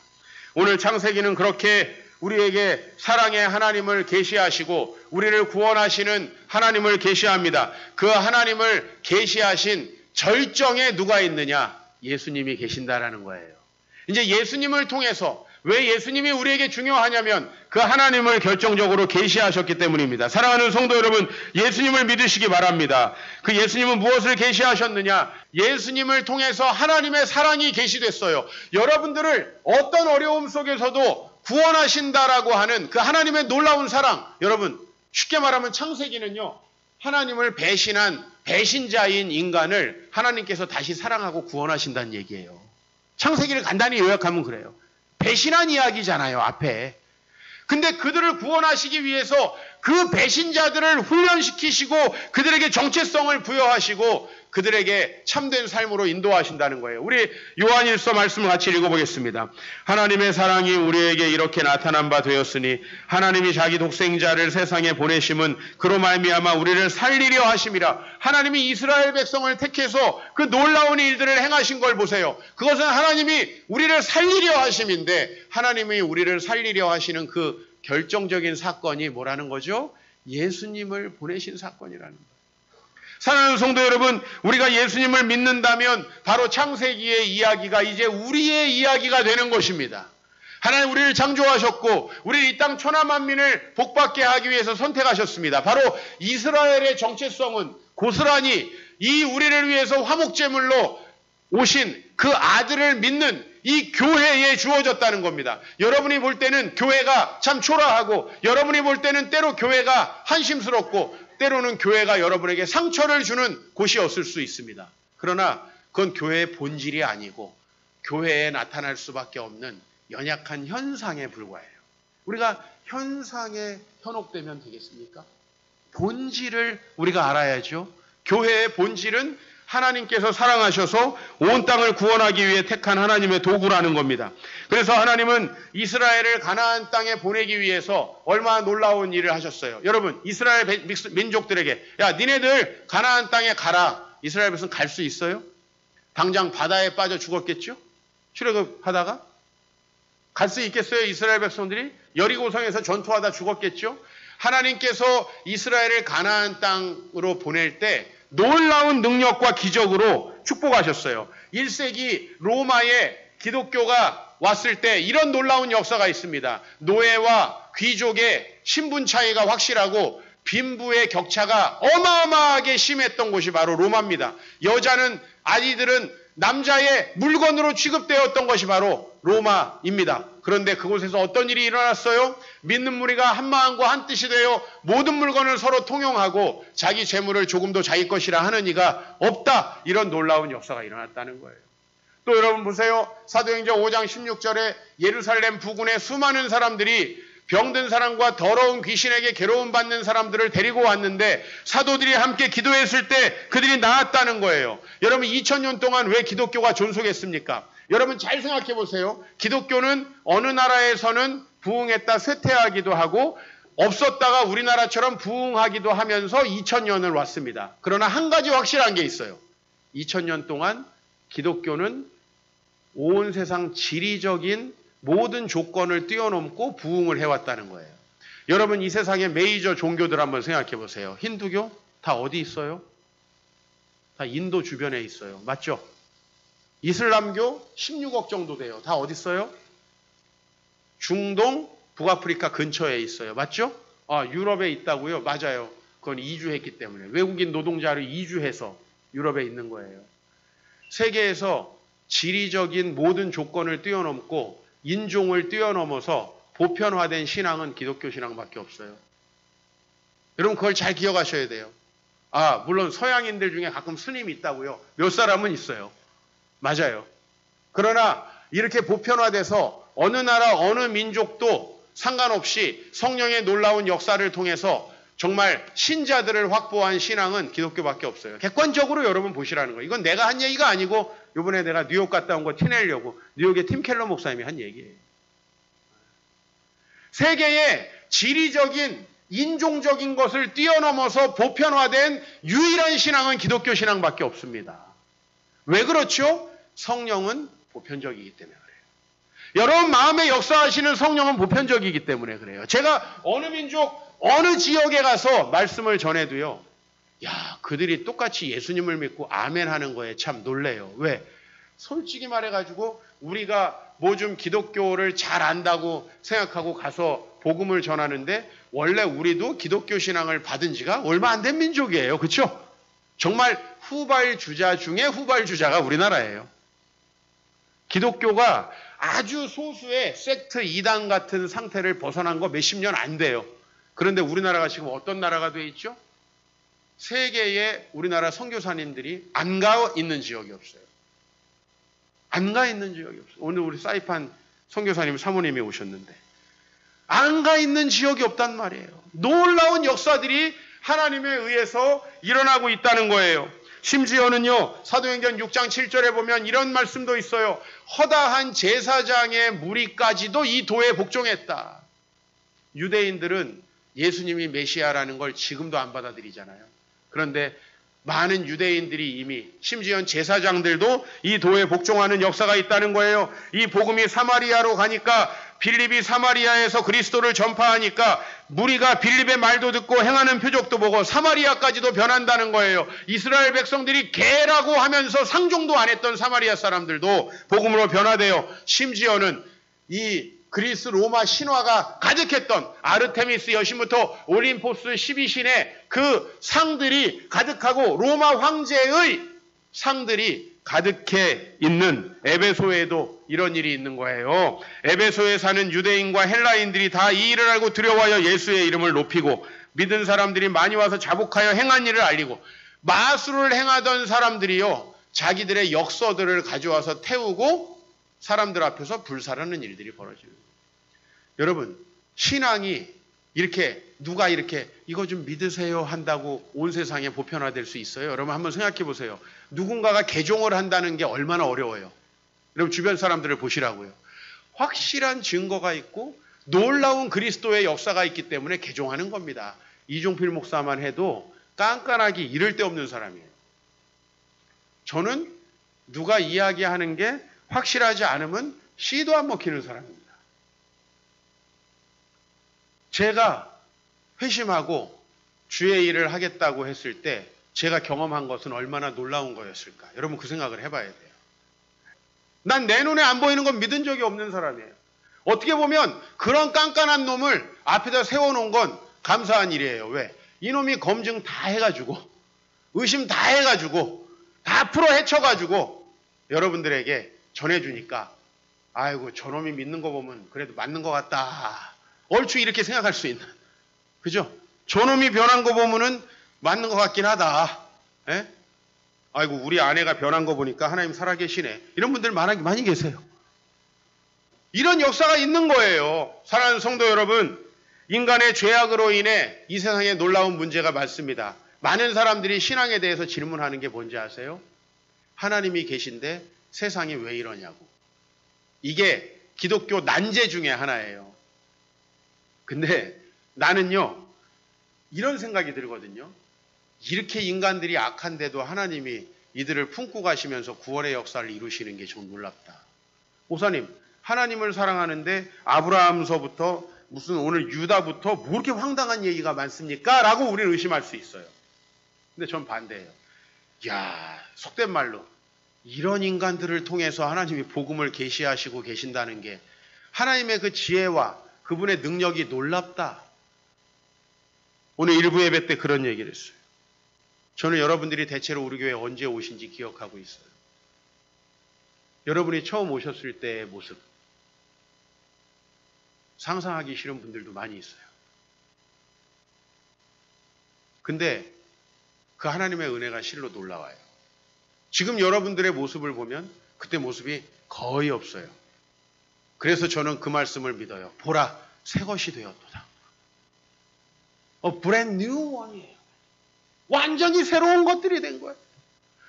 오늘 창세기는 그렇게 우리에게 사랑의 하나님을 계시하시고 우리를 구원하시는 하나님을 계시합니다. 그 하나님을 계시하신 절정에 누가 있느냐? 예수님이 계신다라는 거예요. 이제 예수님을 통해서, 왜 예수님이 우리에게 중요하냐면 그 하나님을 결정적으로 계시하셨기 때문입니다. 사랑하는 성도 여러분, 예수님을 믿으시기 바랍니다. 그 예수님은 무엇을 계시하셨느냐? 예수님을 통해서 하나님의 사랑이 계시됐어요. 여러분들을 어떤 어려움 속에서도 구원하신다라고 하는 그 하나님의 놀라운 사랑. 여러분, 쉽게 말하면 창세기는요, 하나님을 배신한 배신자인 인간을 하나님께서 다시 사랑하고 구원하신다는 얘기예요. 창세기를 간단히 요약하면 그래요. 배신한 이야기잖아요, 앞에. 근데 그들을 구원하시기 위해서 그 배신자들을 훈련시키시고 그들에게 정체성을 부여하시고 그들에게 참된 삶으로 인도하신다는 거예요. 우리 요한일서 말씀을 같이 읽어보겠습니다. 하나님의 사랑이 우리에게 이렇게 나타난 바 되었으니 하나님이 자기 독생자를 세상에 보내심은 그로 말미암아 우리를 살리려 하심이라. 하나님이 이스라엘 백성을 택해서 그 놀라운 일들을 행하신 걸 보세요. 그것은 하나님이 우리를 살리려 하심인데 하나님이 우리를 살리려 하시는 그 결정적인 사건이 뭐라는 거죠? 예수님을 보내신 사건이라는 거예요. 사랑하는 성도 여러분, 우리가 예수님을 믿는다면 바로 창세기의 이야기가 이제 우리의 이야기가 되는 것입니다. 하나님 우리를 창조하셨고 우리 이 땅 천하 만민을 복받게 하기 위해서 선택하셨습니다. 바로 이스라엘의 정체성은 고스란히 이 우리를 위해서 화목제물로 오신 그 아들을 믿는 이 교회에 주어졌다는 겁니다. 여러분이 볼 때는 교회가 참 초라하고 여러분이 볼 때는 때로 교회가 한심스럽고 때로는 교회가 여러분에게 상처를 주는 곳이었을 수 있습니다. 그러나 그건 교회의 본질이 아니고 교회에 나타날 수밖에 없는 연약한 현상에 불과해요. 우리가 현상에 현혹되면 되겠습니까? 본질을 우리가 알아야죠. 교회의 본질은 하나님께서 사랑하셔서 온 땅을 구원하기 위해 택한 하나님의 도구라는 겁니다. 그래서 하나님은 이스라엘을 가나안 땅에 보내기 위해서 얼마나 놀라운 일을 하셨어요. 여러분, 이스라엘 민족들에게 야, 니네들 가나안 땅에 가라. 이스라엘 백성 갈 수 있어요? 당장 바다에 빠져 죽었겠죠? 출애굽하다가 갈 수 있겠어요? 이스라엘 백성들이 여리고성에서 전투하다 죽었겠죠? 하나님께서 이스라엘을 가나안 땅으로 보낼 때 놀라운 능력과 기적으로 축복하셨어요. 1세기 로마에 기독교가 왔을 때 이런 놀라운 역사가 있습니다. 노예와 귀족의 신분 차이가 확실하고 빈부의 격차가 어마어마하게 심했던 곳이 바로 로마입니다. 여자는, 아이들은 남자의 물건으로 취급되었던 것이 바로 로마입니다. 그런데 그곳에서 어떤 일이 일어났어요? 믿는 무리가 한 마음과 한 뜻이 되어 모든 물건을 서로 통용하고 자기 재물을 조금도 자기 것이라 하는 이가 없다. 이런 놀라운 역사가 일어났다는 거예요. 또 여러분 보세요. 사도행전 5장 16절에 예루살렘 부근에 수많은 사람들이 병든 사람과 더러운 귀신에게 괴로움받는 사람들을 데리고 왔는데 사도들이 함께 기도했을 때 그들이 나았다는 거예요. 여러분 2000년 동안 왜 기독교가 존속했습니까? 여러분 잘 생각해 보세요. 기독교는 어느 나라에서는 부흥했다 쇠퇴하기도 하고 없었다가 우리나라처럼 부흥하기도 하면서 2000년을 왔습니다. 그러나 한 가지 확실한 게 있어요. 2000년 동안 기독교는 온 세상 지리적인 모든 조건을 뛰어넘고 부흥을 해왔다는 거예요. 여러분 이 세상의 메이저 종교들 한번 생각해 보세요. 힌두교 다 어디 있어요? 다 인도 주변에 있어요. 맞죠? 이슬람교 16억 정도 돼요. 다 어디 있어요? 중동, 북아프리카 근처에 있어요. 맞죠? 유럽에 있다고요? 맞아요. 그건 이주했기 때문에. 외국인 노동자를 이주해서 유럽에 있는 거예요. 세계에서 지리적인 모든 조건을 뛰어넘고 인종을 뛰어넘어서 보편화된 신앙은 기독교 신앙밖에 없어요. 여러분 그걸 잘 기억하셔야 돼요. 물론 서양인들 중에 가끔 스님이 있다고요. 몇 사람은 있어요. 맞아요. 그러나 이렇게 보편화돼서 어느 나라 어느 민족도 상관없이 성령의 놀라운 역사를 통해서 정말 신자들을 확보한 신앙은 기독교밖에 없어요. 객관적으로 여러분 보시라는 거예요. 이건 내가 한 얘기가 아니고 이번에 내가 뉴욕 갔다 온 거 티내려고 뉴욕의 팀 켈러 목사님이 한 얘기예요. 세계의 지리적인 인종적인 것을 뛰어넘어서 보편화된 유일한 신앙은 기독교 신앙밖에 없습니다. 왜 그렇죠? 성령은 보편적이기 때문에 그래요. 여러분 마음에 역사하시는 성령은 보편적이기 때문에 그래요. 제가 어느 민족 어느 지역에 가서 말씀을 전해도요. 야, 그들이 똑같이 예수님을 믿고 아멘 하는 거에 참 놀래요. 왜? 솔직히 말해가지고 우리가 뭐 좀 기독교를 잘 안다고 생각하고 가서 복음을 전하는데 원래 우리도 기독교 신앙을 받은 지가 얼마 안 된 민족이에요. 그렇죠? 정말 후발주자 중에 후발주자가 우리나라예요. 기독교가 아주 소수의 섹트 이단 같은 상태를 벗어난 거 몇십 년 안 돼요. 그런데 우리나라가 지금 어떤 나라가 돼 있죠? 세계에 우리나라 선교사님들이 안 가 있는 지역이 없어요. 안 가 있는 지역이 없어요. 오늘 우리 사이판 선교사님 사모님이 오셨는데 안 가 있는 지역이 없단 말이에요. 놀라운 역사들이 하나님에 의해서 일어나고 있다는 거예요. 심지어는요, 사도행전 6장 7절에 보면 이런 말씀도 있어요. 허다한 제사장의 무리까지도 이 도에 복종했다. 유대인들은 예수님이 메시아라는 걸 지금도 안 받아들이잖아요. 그런데 많은 유대인들이 이미 심지어 제사장들도 이 도에 복종하는 역사가 있다는 거예요. 이 복음이 사마리아로 가니까 빌립이 사마리아에서 그리스도를 전파하니까 무리가 빌립의 말도 듣고 행하는 표적도 보고 사마리아까지도 변한다는 거예요. 이스라엘 백성들이 개라고 하면서 상종도 안 했던 사마리아 사람들도 복음으로 변화되어 심지어는 이 그리스 로마 신화가 가득했던 아르테미스 여신부터 올림포스 12신의 그 상들이 가득하고 로마 황제의 상들이 가득해 있는 에베소에도 이런 일이 있는 거예요. 에베소에 사는 유대인과 헬라인들이 다 이 일을 알고 두려워하여 예수의 이름을 높이고 믿은 사람들이 많이 와서 자복하여 행한 일을 알리고 마술을 행하던 사람들이요 자기들의 역서들을 가져와서 태우고 사람들 앞에서 불살하는 일들이 벌어지는 거예요. 여러분 신앙이 이렇게 누가 이렇게 이거 좀 믿으세요 한다고 온 세상에 보편화될 수 있어요? 여러분 한번 생각해 보세요. 누군가가 개종을 한다는 게 얼마나 어려워요. 여러분 주변 사람들을 보시라고요. 확실한 증거가 있고 놀라운 그리스도의 역사가 있기 때문에 개종하는 겁니다. 이종필 목사만 해도 깐깐하기 이를 데 없는 사람이에요. 저는 누가 이야기하는 게 확실하지 않으면 씨도 안 먹히는 사람입니다. 제가 회심하고 주의 일을 하겠다고 했을 때 제가 경험한 것은 얼마나 놀라운 거였을까? 여러분 그 생각을 해봐야 돼요. 난 내 눈에 안 보이는 건 믿은 적이 없는 사람이에요. 어떻게 보면 그런 깐깐한 놈을 앞에다 세워놓은 건 감사한 일이에요. 왜? 이놈이 검증 다 해가지고 의심 다 해가지고 다 풀어 헤쳐가지고 여러분들에게 전해주니까 아이고 저놈이 믿는 거 보면 그래도 맞는 것 같다. 얼추 이렇게 생각할 수 있는. 그죠? 저놈이 변한 거 보면은 맞는 것 같긴 하다. 에? 아이고 우리 아내가 변한 거 보니까 하나님 살아계시네. 이런 분들 많이 계세요. 이런 역사가 있는 거예요. 사랑하는 성도 여러분, 인간의 죄악으로 인해 이 세상에 놀라운 문제가 많습니다. 많은 사람들이 신앙에 대해서 질문하는 게 뭔지 아세요? 하나님이 계신데 세상이 왜 이러냐고. 이게 기독교 난제 중에 하나예요. 근데 나는요, 이런 생각이 들거든요. 이렇게 인간들이 악한데도 하나님이 이들을 품고 가시면서 구원의 역사를 이루시는 게 좀 놀랍다. 목사님, 하나님을 사랑하는데 아브라함서부터 무슨 오늘 유다부터 뭐 이렇게 황당한 얘기가 많습니까? 라고 우리는 의심할 수 있어요. 근데 전 반대예요. 이야, 속된 말로 이런 인간들을 통해서 하나님이 복음을 계시하시고 계신다는 게 하나님의 그 지혜와 그분의 능력이 놀랍다. 오늘 일부 예배 때 그런 얘기를 했어요. 저는 여러분들이 대체로 우리 교회에 언제 오신지 기억하고 있어요. 여러분이 처음 오셨을 때의 모습 상상하기 싫은 분들도 많이 있어요. 근데 그 하나님의 은혜가 실로 놀라워요. 지금 여러분들의 모습을 보면 그때 모습이 거의 없어요. 그래서 저는 그 말씀을 믿어요. 보라, 새 것이 되었도다. brand new one이에요. 완전히 새로운 것들이 된 거예요.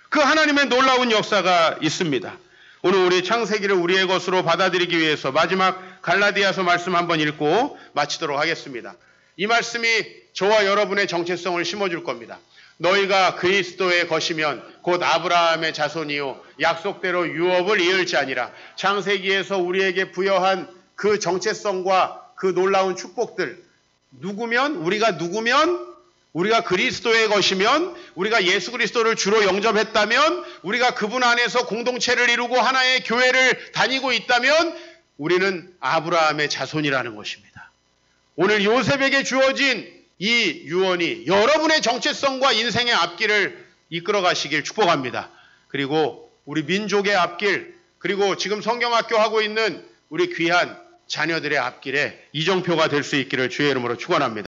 그 하나님의 놀라운 역사가 있습니다. 오늘 우리 창세기를 우리의 것으로 받아들이기 위해서 마지막 갈라디아서 말씀 한번 읽고 마치도록 하겠습니다. 이 말씀이 저와 여러분의 정체성을 심어줄 겁니다. 너희가 그리스도의 것이면 곧 아브라함의 자손이요 약속대로 유업을 이을지 아니라. 창세기에서 우리에게 부여한 그 정체성과 그 놀라운 축복들, 우리가 그리스도의 것이면, 우리가 예수 그리스도를 주로 영접했다면, 우리가 그분 안에서 공동체를 이루고 하나의 교회를 다니고 있다면 우리는 아브라함의 자손이라는 것입니다. 오늘 요셉에게 주어진 이 유언이 여러분의 정체성과 인생의 앞길을 이끌어 가시길 축복합니다. 그리고 우리 민족의 앞길, 그리고 지금 성경학교 하고 있는 우리 귀한 자녀들의 앞길에 이정표가 될 수 있기를 주의 이름으로 축원합니다.